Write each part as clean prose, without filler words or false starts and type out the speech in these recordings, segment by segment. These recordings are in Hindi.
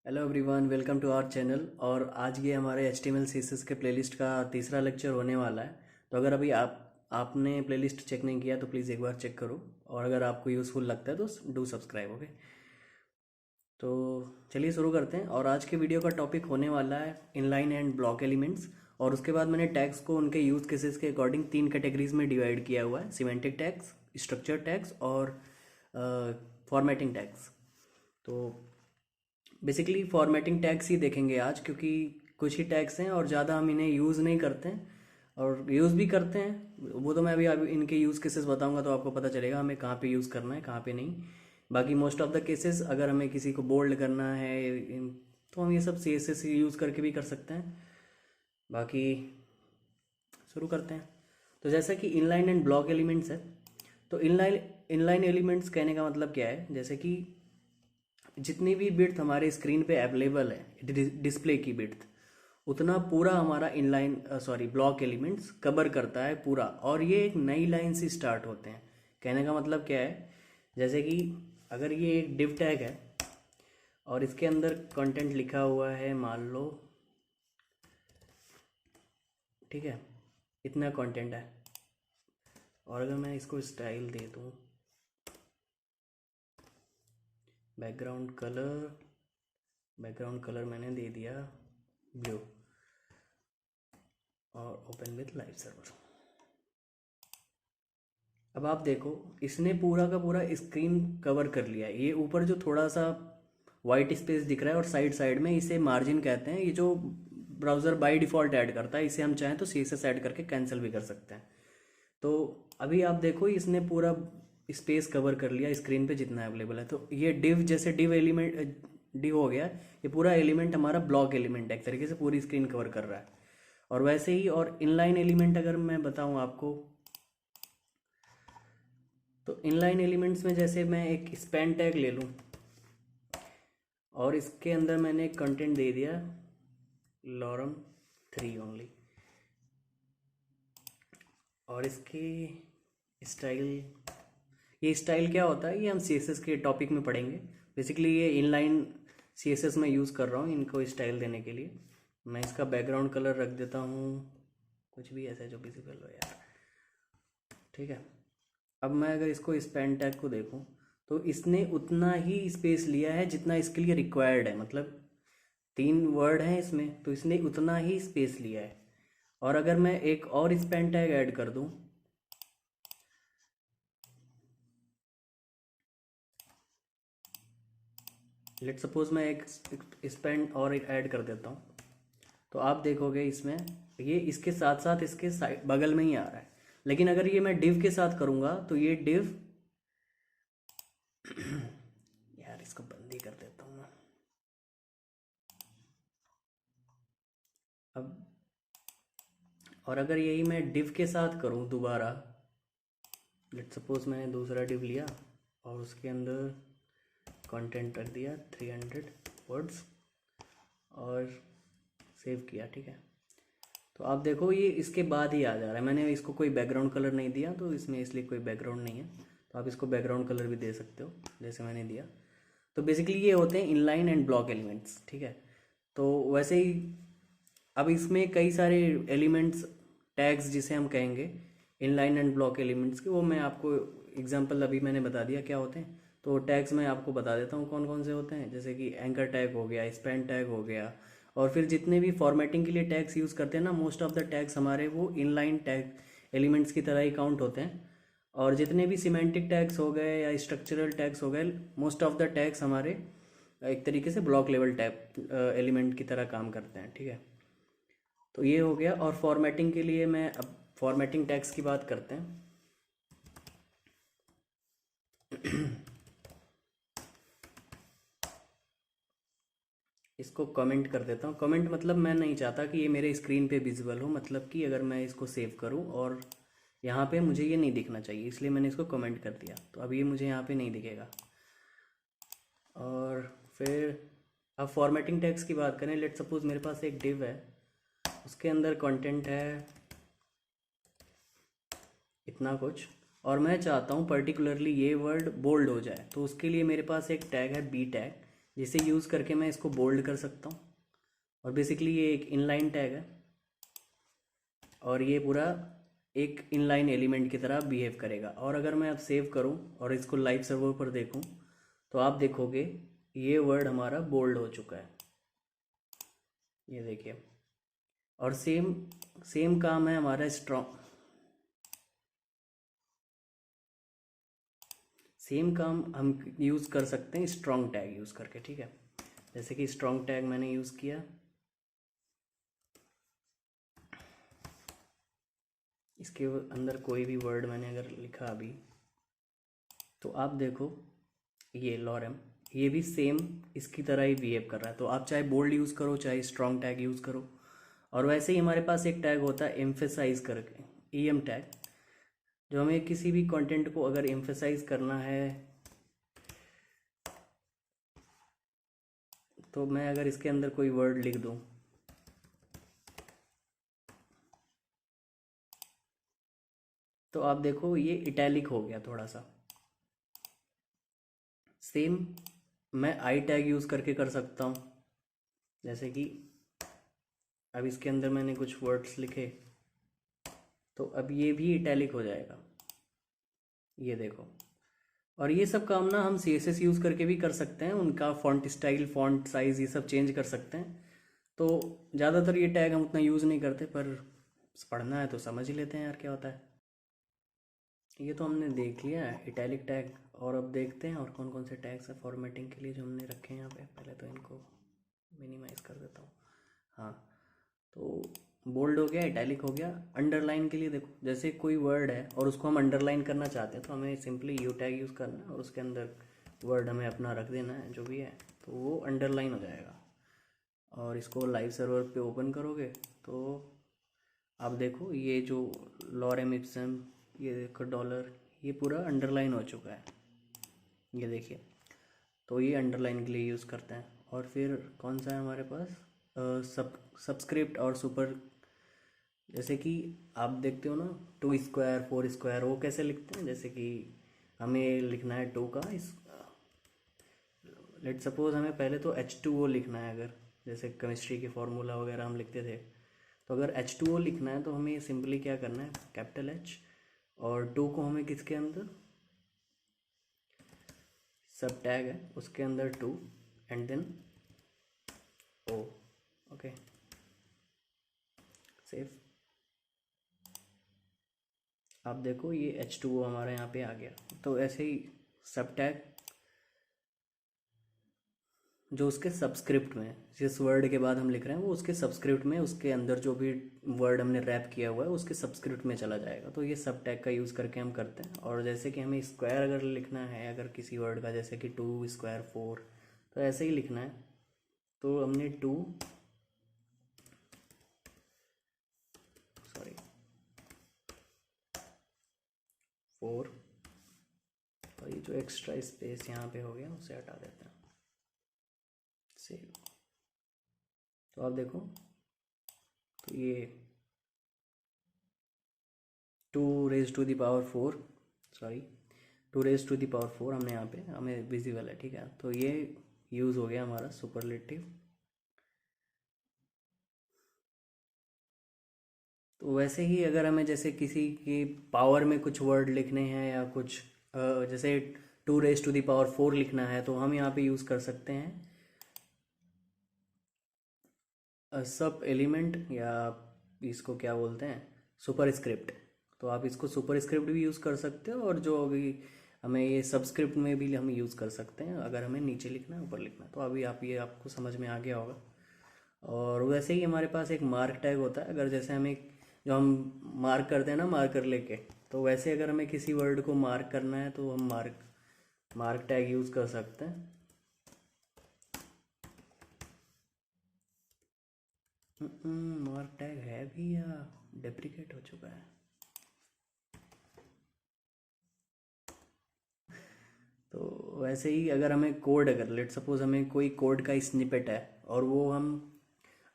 Hello everyone, welcome to our channel. और आज ये हमारे HTML CSS के प्लेलिस्ट का तीसरा लेक्चर होने वाला है। तो अगर अभी आपने प्लेलिस्ट चेक नहीं किया तो प्लीज़ एक बार चेक करो, और अगर आपको यूज़फुल लगता है तो डू सब्सक्राइब। ओके, तो चलिए शुरू करते हैं। और आज के वीडियो का टॉपिक होने वाला है इनलाइन एंड ब्लॉक एलिमेंट्स। और उसके बाद मैंने टैग्स को उनके यूज़ केसेस के अकॉर्डिंग तीन कैटेगरीज में डिवाइड किया हुआ है: सिमेंटिक टैग्स, स्ट्रक्चर टैग्स और फॉर्मेटिंग टैग्स। तो बेसिकली फॉर्मेटिंग टैग्स ही देखेंगे आज, क्योंकि कुछ ही टैग्स हैं और ज़्यादा हम इन्हें यूज़ नहीं करते हैं, और यूज़ भी करते हैं वो तो मैं अभी इनके यूज़ केसेस बताऊंगा तो आपको पता चलेगा हमें कहाँ पे यूज़ करना है कहाँ पे नहीं। बाकी मोस्ट ऑफ द केसेस अगर हमें किसी को बोल्ड करना है तो हम ये सब CSS यूज़ करके भी कर सकते हैं। बाकी शुरू करते हैं। तो जैसा कि इनलाइन एंड ब्लॉक एलिमेंट्स है, तो इनलाइन एलिमेंट्स कहने का मतलब क्या है, जैसे कि जितनी भी बिट्थ हमारे स्क्रीन पे अवेलेबल है डिस्प्ले की बिट्थ, उतना पूरा हमारा इनलाइन ब्लॉक एलिमेंट्स कवर करता है पूरा। और ये एक नई लाइन से स्टार्ट होते हैं। कहने का मतलब क्या है, जैसे कि अगर ये एक डिव टैग है और इसके अंदर कंटेंट लिखा हुआ है, मान लो, ठीक है, इतना कंटेंट है, और अगर मैं इसको स्टाइल दे दूँ, बैकग्राउंड कलर मैंने दे दिया ब्लू, और ओपन विथ लाइव सर्वर। अब आप देखो, इसने पूरा का पूरा स्क्रीन कवर कर लिया है। ये ऊपर जो थोड़ा सा वाइट स्पेस दिख रहा है और साइड साइड में, इसे मार्जिन कहते हैं। ये जो ब्राउज़र बाय डिफ़ॉल्ट ऐड करता है, इसे हम चाहें तो CSS ऐड करके कैंसिल भी कर सकते हैं। तो अभी आप देखो, इसने पूरा स्पेस कवर कर लिया स्क्रीन पे जितना अवेलेबल है। तो ये डिव, जैसे डिव एलिमेंट डिव हो गया, ये पूरा एलिमेंट हमारा ब्लॉक एलिमेंट है, एक तरीके से पूरी स्क्रीन कवर कर रहा है। और वैसे ही और इनलाइन एलिमेंट अगर मैं बताऊं आपको, तो इनलाइन एलिमेंट्स में जैसे मैं एक स्पैन टैग ले लूं और इसके अंदर मैंने एक कंटेंट दे दिया लॉरम 3 ओनली, और इसकी स्टाइल, ये स्टाइल क्या होता है ये हम CSS के टॉपिक में पढ़ेंगे। बेसिकली ये इनलाइन CSS में यूज़ कर रहा हूँ इनको स्टाइल देने के लिए। मैं इसका बैकग्राउंड कलर रख देता हूँ कुछ भी ऐसा जो विजिबल हो यार, ठीक है। अब मैं अगर इसको स्पैन टैग को देखूं, तो इसने उतना ही स्पेस लिया है जितना इसके लिए रिक्वायर्ड है। मतलब 3 वर्ड हैं इसमें, तो इसने उतना ही स्पेस लिया है। और अगर मैं एक और स्पैन टैग ऐड कर दूं, लेट सपोज मैं एक स्पैन और ऐड कर देता हूं, तो आप देखोगे इसमें ये इसके साथ साथ इसके साइड बगल में ही आ रहा है। लेकिन अगर ये मैं डिव के साथ करूंगा तो ये डिव यार इसको बंद ही कर देता हूँ मैं। अब और अगर यही मैं डिव के साथ करूँ दोबारा, लेट सपोज मैंने दूसरा डिव लिया और उसके अंदर कंटेंट रख दिया 300 वर्ड्स और सेव किया, ठीक है। तो आप देखो ये इसके बाद ही आ जा रहा है। मैंने इसको कोई बैकग्राउंड कलर नहीं दिया, तो इसमें इसलिए कोई बैकग्राउंड नहीं है। तो आप इसको बैकग्राउंड कलर भी दे सकते हो जैसे मैंने दिया। तो बेसिकली ये होते हैं इनलाइन एंड ब्लॉक एलिमेंट्स, ठीक है। तो वैसे ही अब इसमें कई सारे एलिमेंट्स, टैग्स जिसे हम कहेंगे इनलाइन एंड ब्लॉक एलिमेंट्स के, वो मैं आपको एग्जांपल अभी मैंने बता दिया क्या होते हैं। तो टैग्स मैं आपको बता देता हूँ कौन कौन से होते हैं, जैसे कि एंकर टैग हो गया, स्पैन टैग हो गया, और फिर जितने भी फॉर्मेटिंग के लिए टैग्स यूज़ करते हैं ना, मोस्ट ऑफ द टैग्स हमारे वो इनलाइन टैग एलिमेंट्स की तरह ही काउंट होते हैं। और जितने भी सिमेंटिक टैग्स हो गए या स्ट्रक्चरल टैग्स हो गए, मोस्ट ऑफ द टैग्स हमारे एक तरीके से ब्लॉक लेवल टैग एलिमेंट की तरह काम करते हैं, ठीक है। तो ये हो गया। और फॉर्मेटिंग के लिए मैं अब फॉर्मेटिंग टैग्स की बात करते हैं। इसको कमेंट कर देता हूँ। कमेंट मतलब मैं नहीं चाहता कि ये मेरे स्क्रीन पे विजिबल हो, मतलब कि अगर मैं इसको सेव करूँ और यहाँ पे मुझे ये नहीं दिखना चाहिए, इसलिए मैंने इसको कमेंट कर दिया। तो अब ये मुझे यहाँ पे नहीं दिखेगा। और फिर अब फॉर्मेटिंग टैग्स की बात करें, लेट सपोज मेरे पास एक डिव है, उसके अंदर कंटेंट है इतना कुछ, और मैं चाहता हूँ पर्टिकुलरली ये वर्ड बोल्ड हो जाए। तो उसके लिए मेरे पास एक टैग है बी टैग, जिसे यूज़ करके मैं इसको बोल्ड कर सकता हूँ। और बेसिकली ये एक इनलाइन टैग है और ये पूरा एक इनलाइन एलिमेंट की तरह बिहेव करेगा। और अगर मैं अब सेव करूँ और इसको लाइव सर्वर पर देखूँ तो आप देखोगे ये वर्ड हमारा बोल्ड हो चुका है, ये देखिए। और सेम सेम काम है हमारा सेम काम हम यूज़ कर सकते हैं स्ट्रॉन्ग टैग यूज़ करके, ठीक है। जैसे कि स्ट्रॉन्ग टैग मैंने यूज़ किया, इसके अंदर कोई भी वर्ड मैंने अगर लिखा अभी, तो आप देखो ये लॉरेम, ये भी सेम इसकी तरह ही बिहेव कर रहा है। तो आप चाहे बोल्ड यूज़ करो चाहे स्ट्रॉन्ग टैग यूज़ करो। और वैसे ही हमारे पास एक टैग होता है एम्फेसाइज करके, EM टैग, जो हमें किसी भी कंटेंट को अगर एम्फेसाइज करना है, तो मैं अगर इसके अंदर कोई वर्ड लिख दूं, तो आप देखो ये इटैलिक हो गया थोड़ा सा। सेम मैं आई टैग यूज़ करके कर सकता हूँ। जैसे कि अब इसके अंदर मैंने कुछ वर्ड्स लिखे, तो अब ये भी इटैलिक हो जाएगा, ये देखो। और ये सब काम ना हम CSS यूज़ करके भी कर सकते हैं, उनका फॉन्ट स्टाइल, फॉन्ट साइज़, ये सब चेंज कर सकते हैं। तो ज़्यादातर ये टैग हम उतना यूज़ नहीं करते, पर पढ़ना है तो समझ ही लेते हैं यार क्या होता है। ये तो हमने देख लिया है इटैलिक टैग। और अब देखते हैं और कौन कौन से टैग्स हैं फॉर्मेटिंग के लिए जो हमने रखे हैं यहाँ पे। पहले तो इनको मिनिमाइज़ कर देता हूँ। हाँ, तो बोल्ड हो गया, इटैलिक हो गया। अंडरलाइन के लिए देखो, जैसे कोई वर्ड है और उसको हम अंडरलाइन करना चाहते हैं, तो हमें सिंपली यू टैग यूज़ करना है और उसके अंदर वर्ड हमें अपना रख देना है जो भी है, तो वो अंडरलाइन हो जाएगा। और इसको लाइव सर्वर पे ओपन करोगे तो आप देखो ये जो लॉरेम इप्सम, ये देखो डॉलर, ये पूरा अंडरलाइन हो चुका है, ये देखिए। तो ये अंडरलाइन के लिए यूज़ करते हैं। और फिर कौन सा है हमारे पास, सबस्क्रिप्ट और सुपर। जैसे कि आप देखते हो ना 2 स्क्वायर 4 स्क्वायर, वो कैसे लिखते हैं। जैसे कि हमें लिखना है 2 का इस, लेट सपोज हमें पहले तो H2O लिखना है। अगर जैसे केमिस्ट्री के फार्मूला वगैरह हम लिखते थे, तो अगर H2O लिखना है तो हमें सिंपली क्या करना है, कैपिटल H, और 2 को हमें किसके अंदर, सब टैग है उसके अंदर 2 and then O, okay, save. आप देखो ये H2O हमारे यहाँ पे आ गया। तो ऐसे ही सब टैग जो उसके सबस्क्रिप्ट में, जिस वर्ड के बाद हम लिख रहे हैं वो उसके सबस्क्रिप्ट में, उसके अंदर जो भी वर्ड हमने रैप किया हुआ है उसके सबस्क्रिप्ट में चला जाएगा। तो ये सब टैग का यूज़ करके हम करते हैं। और जैसे कि हमें स्क्वायर अगर लिखना है अगर किसी वर्ड का, जैसे कि 2 स्क्वायर 4, तो ऐसे ही लिखना है। तो हमने 2 4, और ये जो एक्स्ट्रा स्पेस यहाँ पे हो गया उसे हटा देते हैं, सेव। तो आप देखो, तो ये 2 रेज टू द पावर 4 हमने यहाँ पे हमें विजिबल है, ठीक है। तो ये यूज़ हो गया हमारा सुपरलेटिव। तो वैसे ही अगर हमें जैसे किसी की पावर में कुछ वर्ड लिखने हैं या कुछ जैसे 2 रेज टू द पावर 4 लिखना है, तो हम यहाँ पे यूज़ कर सकते हैं सब एलिमेंट, या इसको क्या बोलते हैं, सुपर स्क्रिप्ट। तो आप इसको सुपर स्क्रिप्ट भी यूज़ कर सकते हो, और जो अभी हमें ये सबस्क्रिप्ट में भी हम यूज़ कर सकते हैं अगर हमें नीचे लिखना है ऊपर लिखना है। तो अभी आप ये आपको समझ में आ गया होगा। और वैसे ही हमारे पास एक मार्क टैग होता है। अगर जैसे हमें, जो हम मार्क करते हैं ना मार्कर लेके, तो वैसे अगर हमें किसी वर्ड को मार्क करना है तो हम मार्क टैग यूज़ कर सकते हैं। मार्क टैग है भी या डेप्रिकेट हो चुका है। तो वैसे ही अगर हमें कोड, अगर लेट सपोज हमें कोई कोड का स्निपेट है और वो हम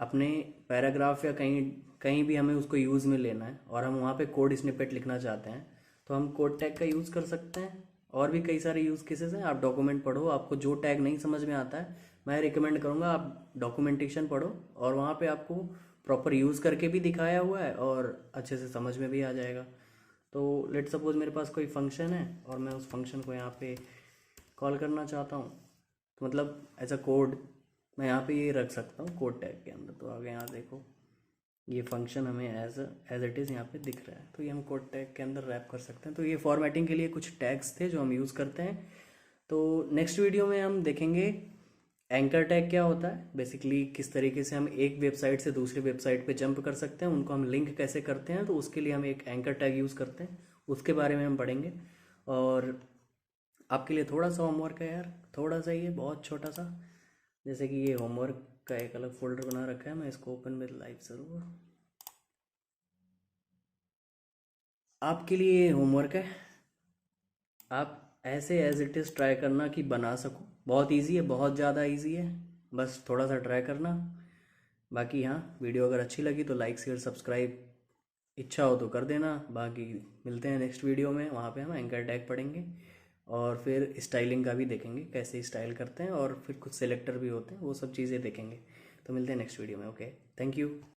अपने पैराग्राफ या कहीं कहीं भी हमें उसको यूज़ में लेना है और हम वहाँ पे कोड स्निपेट लिखना चाहते हैं, तो हम कोड टैग का यूज़ कर सकते हैं। और भी कई सारे यूज़ केसेस हैं, आप डॉक्यूमेंट पढ़ो, आपको जो टैग नहीं समझ में आता है मैं रिकमेंड करूँगा आप डॉक्यूमेंटेशन पढ़ो, और वहाँ पे आपको प्रॉपर यूज़ करके भी दिखाया हुआ है और अच्छे से समझ में भी आ जाएगा। तो लेट सपोज मेरे पास कोई फंक्शन है और मैं उस फंक्शन को यहाँ पे कॉल करना चाहता हूँ, तो मतलब एज अ कोड मैं यहाँ पे ये रख सकता हूँ कोड टैग के अंदर। तो आगे यहाँ देखो ये फंक्शन हमें एज इट इज़ यहाँ पे दिख रहा है, तो ये हम कोड टैग के अंदर रैप कर सकते हैं। तो ये फॉर्मेटिंग के लिए कुछ टैग्स थे जो हम यूज़ करते हैं। तो नेक्स्ट वीडियो में हम देखेंगे एंकर टैग क्या होता है, बेसिकली किस तरीके से हम एक वेबसाइट से दूसरी वेबसाइट पे जंप कर सकते हैं, उनको हम लिंक कैसे करते हैं, तो उसके लिए हम एक एंकर टैग यूज़ करते हैं, उसके बारे में हम पढ़ेंगे। और आपके लिए थोड़ा सा होमवर्क है यार, थोड़ा सा ही है, बहुत छोटा सा। जैसे कि ये होमवर्क का एक अलग फोल्डर बना रखा है, मैं इसको ओपन विद लाइव सर्वर। आपके लिए होमवर्क है, आप ऐसे एज इट इज़ ट्राई करना कि बना सको। बहुत इजी है, बहुत ज़्यादा इजी है, बस थोड़ा सा ट्राई करना। बाकी हाँ, वीडियो अगर अच्छी लगी तो लाइक शेयर सब्सक्राइब इच्छा हो तो कर देना। बाकी मिलते हैं नेक्स्ट वीडियो में, वहाँ पे हम एंकर टैग पढ़ेंगे और फिर स्टाइलिंग का भी देखेंगे कैसे स्टाइल करते हैं, और फिर कुछ सेलेक्टर भी होते हैं, वो सब चीज़ें देखेंगे। तो मिलते हैं नेक्स्ट वीडियो में। Okay, thank you.